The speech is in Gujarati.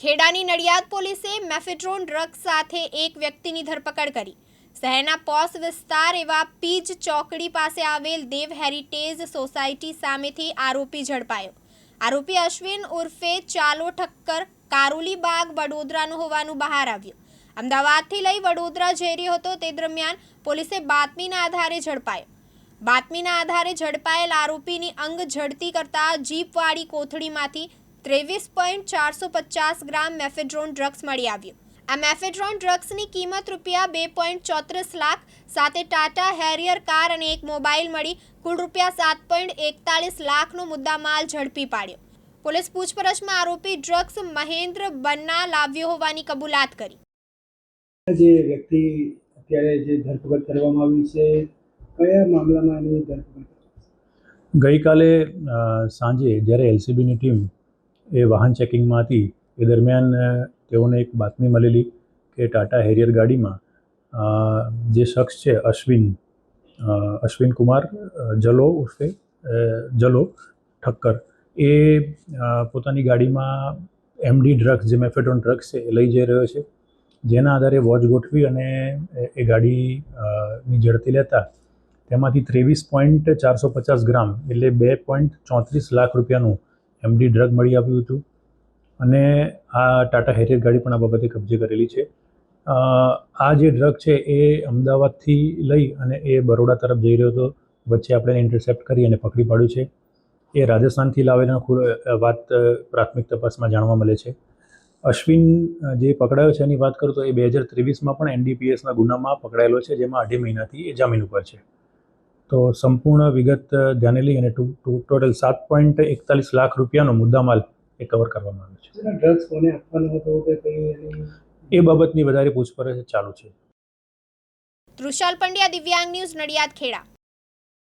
ખેડાની નડિયાદ પોલીસે મેફેડ્રોન ડ્રગ્સ સાથે એક વ્યક્તિની ધરપકડ કરી। શહેરના પોશ વિસ્તાર એવા પીજ ચોકડી પાસે આવેલ દેવ હેરિટેજ સોસાયટી સામેથી આરોપી ઝડપાયો। આરોપી અશ્વિન ઉર્ફે ચાલો ઠક્કર કારોલીબાગ વડોદરાનો હોવાનું બહાર આવ્યું। અમદાવાદથી લઈ વડોદરા જઈ રહ્યો હતો તે દરમિયાન પોલીસે બાતમીના આધારે ઝડપાયો। બાતમીના આધારે ઝડપાયેલ આરોપીની અંગ ઝડતી કરતા જીપવાળી કોથળીમાંથી 23.450 ગ્રામ મેફેડ્રોન ડ્રગ્સ મળી આવ્યું। આ મેફેડ્રોન ડ્રગ્સની કિંમત રૂપિયા 2.34 લાખ સાથે ટાટા હેરિયર કાર અને એક મોબાઈલ મળી કુલ રૂપિયા 7.41 લાખનો મુદ્દામાલ ઝડપી પાડ્યો। પોલીસ પૂછપરછમાં આરોપી ડ્રગ્સ મહેન્દ્ર બન્ના લાવ્યો હોવાની કબૂલાત કરી। જે વ્યક્તિ અત્યારે જે ધરપકડ કરવામાં આવી છે કયા મામલામાં એની ધરપકડ? ગઈકાલે સાંજે જ્યારે એલસીબીની ટીમ એ વાહન ચેકિંગમાં હતી એ દરમિયાન તેઓને એક બાતમી મળેલી કે ટાટા હેરિયર ગાડીમાં જે શખ્સ છે અશ્વિન કુમાર જલો ઉર્ફે જલો ઠક્કર એ પોતાની ગાડીમાં એમડી ડ્રગ્સ જે મેફેડ્રોન ડ્રગ્સ છે એ લઈ જઈ રહ્યો છે। જેના આધારે વોચ ગોઠવી અને એ ગાડીની ઝડપી લેતા તેમાંથી 23.450 ગ્રામ એટલે 2.34 લાખ રૂપિયાનું એમડી ડ્રગ મળી આવ્યું હતું અને આ ટાટા હેરિયર ગાડી પણ આ બાબતે કબજે કરેલી છે। આ જે ડ્રગ છે એ અમદાવાદથી લઈ અને એ બરોડા તરફ જઈ રહ્યો હતો। વચ્ચે આપણે ઇન્ટરસેપ્ટ કરી અને પકડી પાડ્યું છે। એ રાજસ્થાનથી લાવેલા વાત પ્રાથમિક તપાસમાં જાણવા મળે છે। અશ્વિન જે પકડાયો છે એની વાત કરું તો એ 2023માં પણ એનડીપીએસના ગુનામાં પકડાયેલો છે, જેમાં 2.5 મહિનાથી એ જામીન ઉપર છે। તો સંપૂર્ણ વિગત ધ્યાને લઈ અને ટોટલ 7.41 લાખ રૂપિયાનો મુદ્દામાલ એ કવર કરવામાં આવ્યો છે। ડ્રગ્સ કોને આપવાનો હતો કે કઈ એ બાબતની વધારે પૂછપરછ ચાલુ છે। તૃષાલ પંડ્યા, દિવ્યાંગ ન્યૂઝ, નડિયાદ, ખેડા।